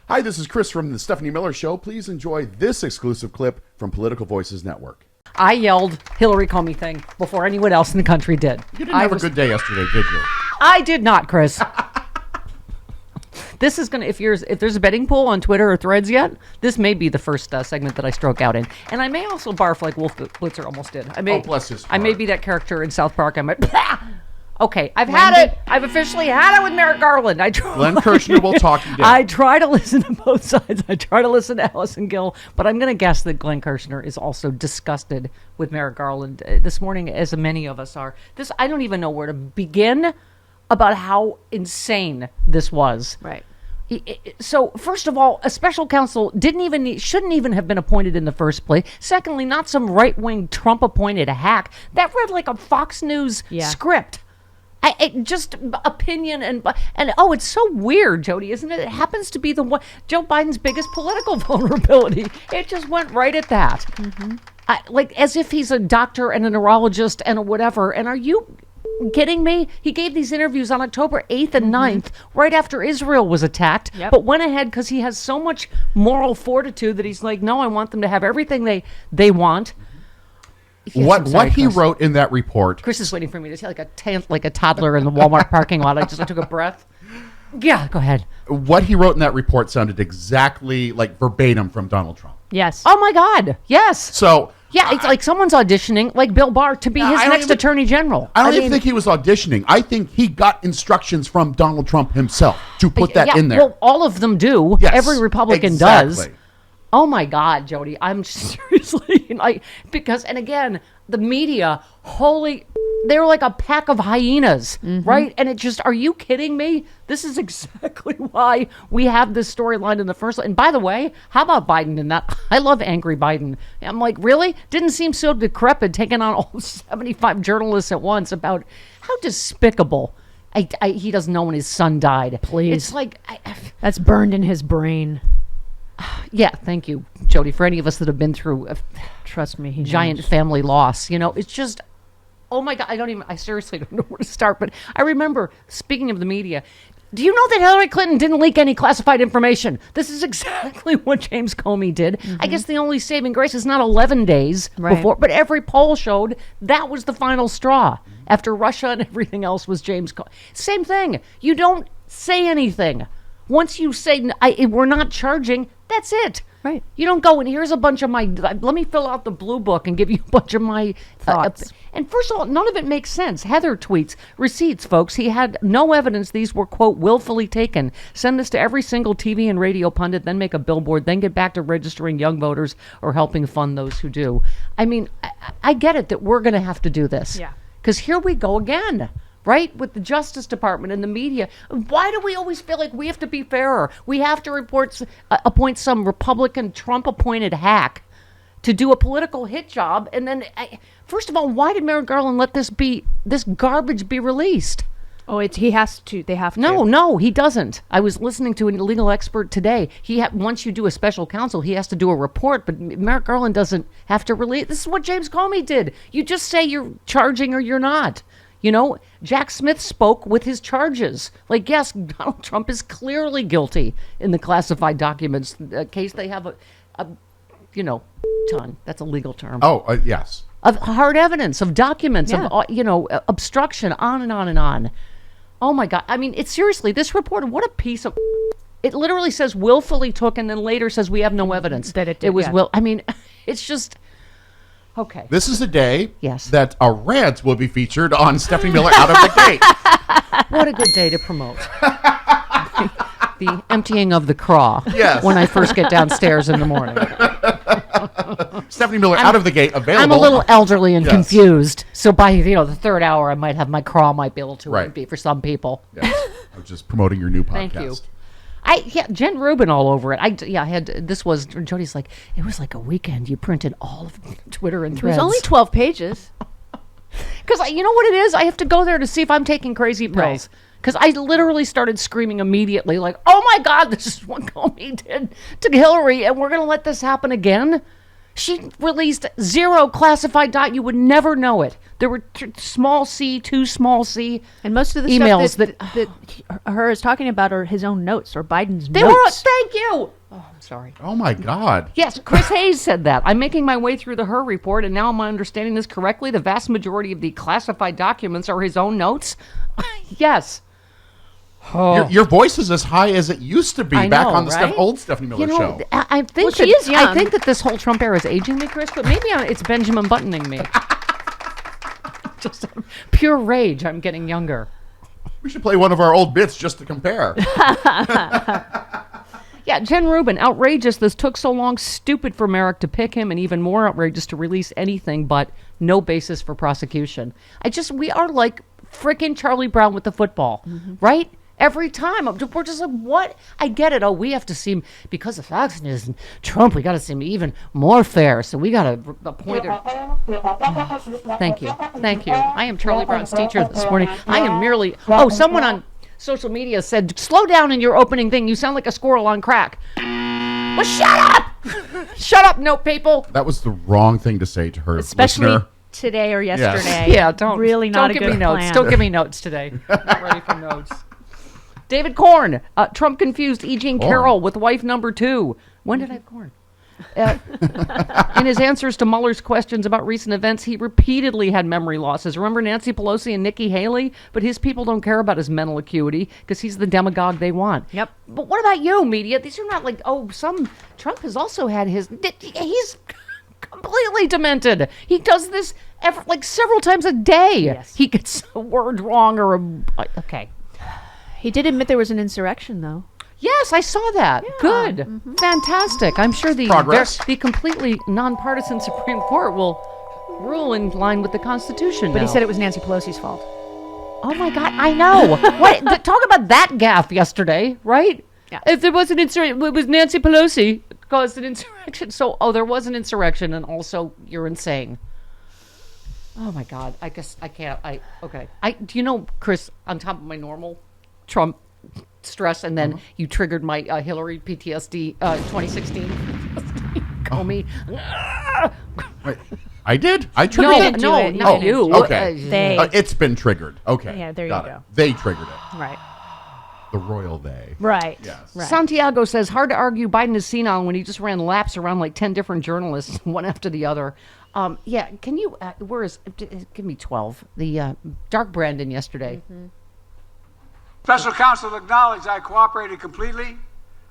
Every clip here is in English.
Hi, this is Chris from the Stephanie Miller Show. Please enjoy this exclusive clip from Political Voices Network. I yelled Hillary Comey thing before anyone else in the country did. You didn't have a good day yesterday, did you? I did not, Chris. This is going to, if there's a betting pool on Twitter or Threads yet, this may be the first segment that I stroke out in. And I may also barf like Wolf Blitzer almost did. Bless his heart. I may be that character in South Park. I might, okay, I've had it. I've officially had it with Merrick Garland. Glenn Kirshner will talk you down. I try to listen to both sides. I try to listen to Allison Gill, but I'm going to guess that Glenn Kirshner is also disgusted with Merrick Garland this morning, as many of us are. I don't even know where to begin about how insane this was. Right. So, first of all, a special counsel shouldn't even have been appointed in the first place. Secondly, not some right-wing Trump-appointed hack. That read like a Fox News script. Just opinion and it's so weird, Jody, isn't it? It happens to be Joe Biden's biggest political vulnerability. It just went right at that. Mm-hmm. Like as if he's a doctor and a neurologist and a whatever. And are you kidding me? He gave these interviews on October 8th and 9th, right after Israel was attacked, but went ahead because he has so much moral fortitude that he's like, no, I want them to have everything they want. Yes, what he wrote in that report. Chris is waiting for me to say like a toddler in the Walmart parking lot. I took a breath. Yeah, go ahead. What he wrote in that report sounded exactly like verbatim from Donald Trump. Yes. Oh my God. Yes. So yeah, it's like someone's auditioning, like Bill Barr, to be his next attorney general. I don't even think he was auditioning. I think he got instructions from Donald Trump himself to put that in there. Well, all of them do. Yes, every Republican does. Oh my God, Jody, I'm seriously and again, the media, they're like a pack of hyenas, right? And it just, are you kidding me? This is exactly why we have this storyline in the first. And by the way, how about Biden in that? I love angry Biden. I'm like, really? Didn't seem so decrepit taking on all 75 journalists at once about how despicable. He doesn't know when his son died. Please. It's like. That's burned in his brain. Yeah, thank you, Jody. For any of us that have been through, trust me, giant family loss. It's just, oh my God, I seriously don't know where to start. But I remember, speaking of the media, do you know that Hillary Clinton didn't leak any classified information? This is exactly what James Comey did. I guess the only saving grace is not 11 days before, but every poll showed that was the final straw. After Russia and everything else was James Comey. Same thing. You don't say anything. Once you say, we're not charging, that's it. Right. You don't go, and here's a bunch of let me fill out the blue book and give you a bunch of my thoughts. And first of all, none of it makes sense. Heather tweets, receipts, folks. He had no evidence these were, quote, willfully taken. Send this to every single TV and radio pundit, then make a billboard, then get back to registering young voters or helping fund those who do. I mean, I get it that we're going to have to do this. Yeah. Because here we go again. Right? With the Justice Department and the media. Why do we always feel like we have to be fairer? We have to appoint some Republican Trump-appointed hack to do a political hit job. And then, first of all, why did Merrick Garland let this garbage be released? Oh, he has to. They have to. No, he doesn't. I was listening to a legal expert today. Once you do a special counsel, he has to do a report, but Merrick Garland doesn't have to release. This is what James Comey did. You just say you're charging or you're not. Jack Smith spoke with his charges. Like, yes, Donald Trump is clearly guilty in the classified documents case. They have a ton. That's a legal term. Oh, yes. Of hard evidence, of documents, of, obstruction, on and on and on. Oh, my God. I mean, it's seriously, this report, what a piece of... It literally says willfully took and then later says we have no evidence. That it did, it was I mean, it's just... Okay. This is the day yes. that a rant will be featured on Stephanie Miller Out of the Gate. What a good day to promote. The emptying of the craw yes. when I first get downstairs in the morning. Stephanie Miller Out of the Gate available. I'm a little elderly and confused. So by the third hour, I might have my craw might be able to be for some people. Yes. I'm just promoting your new podcast. Thank you. Jen Rubin all over it. Jody's like, it was like a weekend. You printed all of Twitter and Threads. It was only 12 pages. Because you know what it is? I have to go there to see if I'm taking crazy pills. Because I literally started screaming immediately, like, oh my God, this is what Comey did to Hillary, and we're going to let this happen again? She released 0 classified You would never know it. There were small c, too small c. And most of the emails stuff that her is talking about are his own notes or Biden's They notes. were, thank you. Oh, I'm sorry. Oh my God. Yes, Chris Hayes said that. I'm making my way through the Her report, and now am I understanding this correctly? The vast majority of the classified documents are his own notes? Yes. Your voice is as high as it used to be I back know, on the right? old Stephanie Miller show. I think Well, she is I young. think that this whole Trump era is aging me, Chris, but maybe it's Benjamin buttoning me. Just pure rage. I'm getting younger. We should play one of our old bits just to compare. Yeah, Jen Rubin, outrageous. This took so long. Stupid for Merrick to pick him, and even more outrageous to release anything but no basis for prosecution. We are like frickin' Charlie Brown with the football, right? Every time. We're just like, what? I get it. Oh, we have to seem, because of Fox News and Trump, we got to seem even more fair. So we got to appoint her. Thank you. Thank you. I am Charlie Brown's teacher this morning. I am merely, someone on social media said, slow down in your opening thing. You sound like a squirrel on crack. Well, shut up! Shut up, note people. That was the wrong thing to say to her Especially listener. today or yesterday. Yeah, don't Really not don't a give good me notes. plan. Don't give me notes today. Not ready for notes. David Korn. Trump confused E. Jean Carroll with wife number 2. When did I have corn? In his answers to Mueller's questions about recent events, he repeatedly had memory losses. Remember Nancy Pelosi and Nikki Haley? But his people don't care about his mental acuity because he's the demagogue they want. Yep. But what about you, media? These are not like, Trump has also had he's completely demented. He does this several times a day. Yes. He gets a word wrong okay. He did admit there was an insurrection, though. Yes, I saw that. Yeah. Good. Fantastic. I'm sure the Progress. the completely nonpartisan Supreme Court will rule in line with the Constitution. But he now. said it was Nancy Pelosi's fault. Oh my God, I know. Talk about that gaffe yesterday, right? Yeah. If there was an insurrection, it was Nancy Pelosi caused an insurrection. So, there was an insurrection, and also you're insane. Oh my God, I guess I can't. Okay. Do you know, Chris? On top of my normal Trump stress, and then you triggered my Hillary PTSD 2016. Call me. Wait, I did? I triggered it? didn't do it. You not didn't. you. Okay. They. It's been triggered. Okay. Yeah, there you Got it. go. They triggered it. Right. The royal they. Right. Yes. Right. Santiago says, hard to argue Biden is senile when he just ran laps around like 10 different journalists, one after the other. Yeah, can you, give me 12. The Dark Brandon yesterday. Special counsel acknowledged I cooperated completely.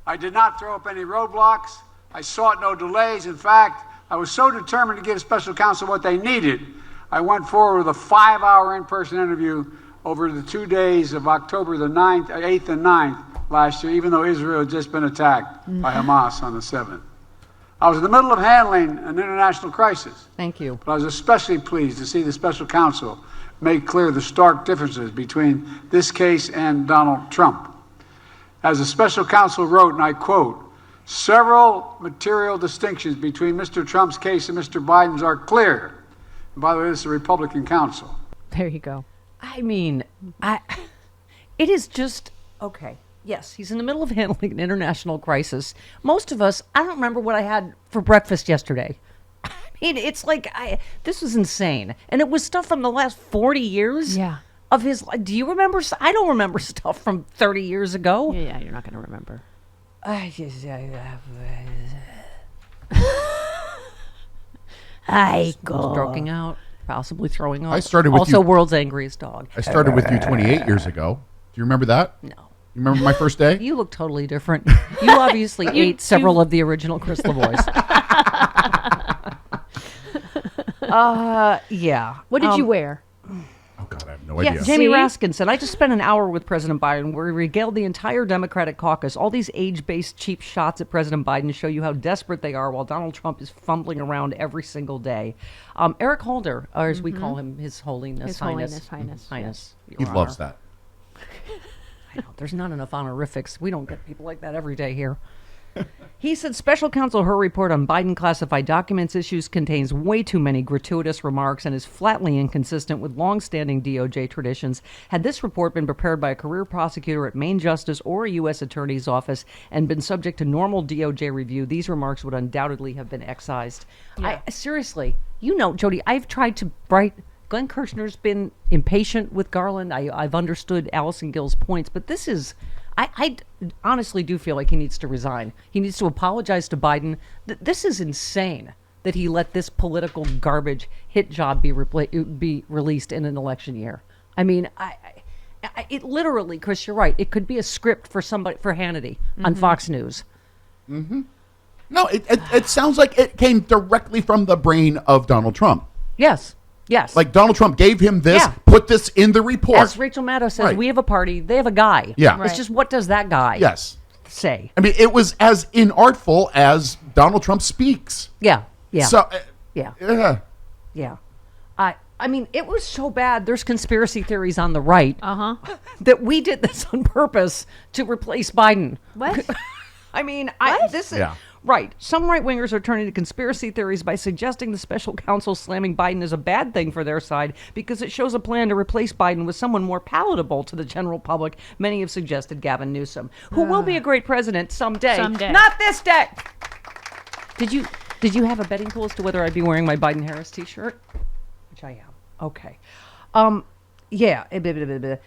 I did not throw up any roadblocks. I sought no delays. In fact, I was so determined to give special counsel what they needed, I went forward with a 5-hour in-person interview over the 2 days of October the 8th and 9th last year, even though Israel had just been attacked by Hamas on the 7th. I was in the middle of handling an international crisis. Thank you. But I was especially pleased to see the special counsel make clear the stark differences between this case and Donald Trump. As the special counsel wrote, and I quote, several material distinctions between Mr. Trump's case and Mr. Biden's are clear. And by the way, this is a Republican counsel. There you go. I mean, it is just, okay. Yes, he's in the middle of handling an international crisis. Most of us, I don't remember what I had for breakfast yesterday. I mean, it's like, this was insane. And it was stuff from the last 40 years Yeah. of his life. Do you remember? I don't remember stuff from 30 years ago. Yeah, you're not going to remember. I go. Stroking out, possibly throwing up. I started with also you- world's angriest dog. I started with you 28 years ago. Do you remember that? No. You remember my first day? You look totally different. You obviously ate several of the original Chris Lavoie's. Yeah. What did you wear? Oh, God, I have no Yeah, idea. Jamie See? Raskin said, I just spent an hour with President Biden where he regaled the entire Democratic caucus. All these age-based cheap shots at President Biden show you how desperate they are while Donald Trump is fumbling around every single day. Eric Holder, or as we call him, His Holiness, His Highness. Holiness, Highness, Your He Honor. loves that. I know, there's not enough honorifics. We don't get people like that every day here. He said special counsel her report on Biden classified documents issues contains way too many gratuitous remarks and is flatly inconsistent with longstanding DOJ traditions. Had this report been prepared by a career prosecutor at Maine Justice or a U.S. Attorney's Office and been subject to normal DOJ review, these remarks would undoubtedly have been excised. Yeah. Seriously, Jody, I've tried to write... Glenn Kirshner's been impatient with Garland. I've understood Allison Gill's points, but this is... I honestly do feel like he needs to resign. He needs to apologize to Biden. This is insane that he let this political garbage hit job be released in an election year. I mean, it literally, Chris, you're right. It could be a script for Hannity on Fox News. Mm-hmm. No, it sounds like it came directly from the brain of Donald Trump. Yes. Yes. Like Donald Trump gave him this, put this in the report. As Rachel Maddow says, we have a party, they have a guy. Yeah. It's just, what does that guy say? I mean, it was as inartful as Donald Trump speaks. Yeah. Yeah. So, yeah. I mean, it was so bad. There's conspiracy theories on the right that we did this on purpose to replace Biden. What? I mean, Yeah. Right. Some right-wingers are turning to conspiracy theories by suggesting the special counsel slamming Biden is a bad thing for their side because it shows a plan to replace Biden with someone more palatable to the general public. Many have suggested Gavin Newsom, who will be a great president someday. Not this day. Did you have a betting pool as to whether I'd be wearing my Biden-Harris t-shirt? Which I am. Okay. Yeah.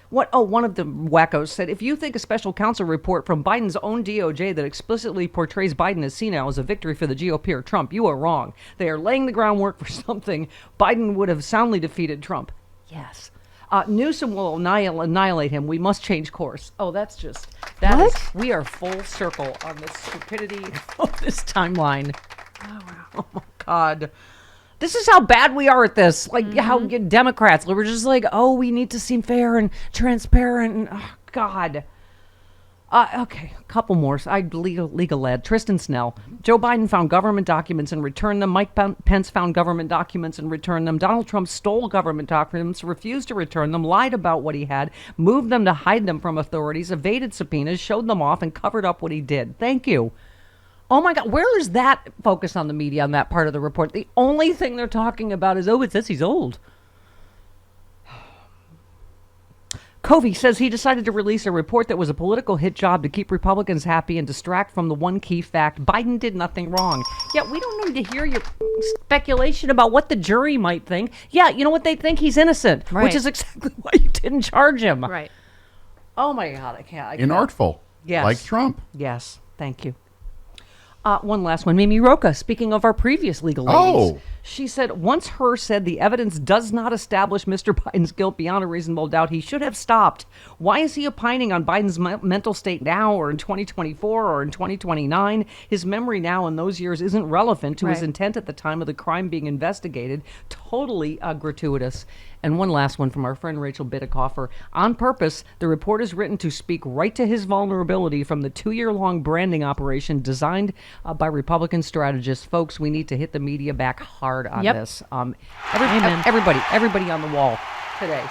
One of the wackos said, if you think a special counsel report from Biden's own DOJ that explicitly portrays Biden as senile as a victory for the GOP or Trump, you are wrong. They are laying the groundwork for something. Biden would have soundly defeated Trump. Yes. Newsom will annihilate him. We must change course. Oh, we are full circle on the stupidity of this timeline. Oh my God. This is how bad we are at this. Like how Democrats, we're just like, oh, we need to seem fair and transparent. And, oh, God. Okay, a couple more. Legal lad. Tristan Snell. Joe Biden found government documents and returned them. Mike Pence found government documents and returned them. Donald Trump stole government documents, refused to return them, lied about what he had, moved them to hide them from authorities, evaded subpoenas, showed them off, and covered up what he did. Thank you. Oh my God, where is that focus on the media on that part of the report? The only thing they're talking about is, it says he's old. Covey says he decided to release a report that was a political hit job to keep Republicans happy and distract from the one key fact: Biden did nothing wrong. Yeah, we don't need to hear your speculation about what the jury might think. Yeah, you know what? They think he's innocent, which is exactly why you didn't charge him. Right. Oh my God, I can't. Inartful. Yes. Like Trump. Yes, thank you. One last one. Mimi Rocha, speaking of our previous legal ladies. She said, once Herr said the evidence does not establish Mr. Biden's guilt beyond a reasonable doubt, he should have stopped. Why is he opining on Biden's mental state now or in 2024 or in 2029? His memory now in those years isn't relevant to his intent at the time of the crime being investigated. Totally gratuitous. And one last one from our friend Rachel Bidikofer. On purpose, the report is written to speak right to his vulnerability from the 2-year-long branding operation designed by Republican strategists. Folks, we need to hit the media back hard on this. Everybody on the wall today.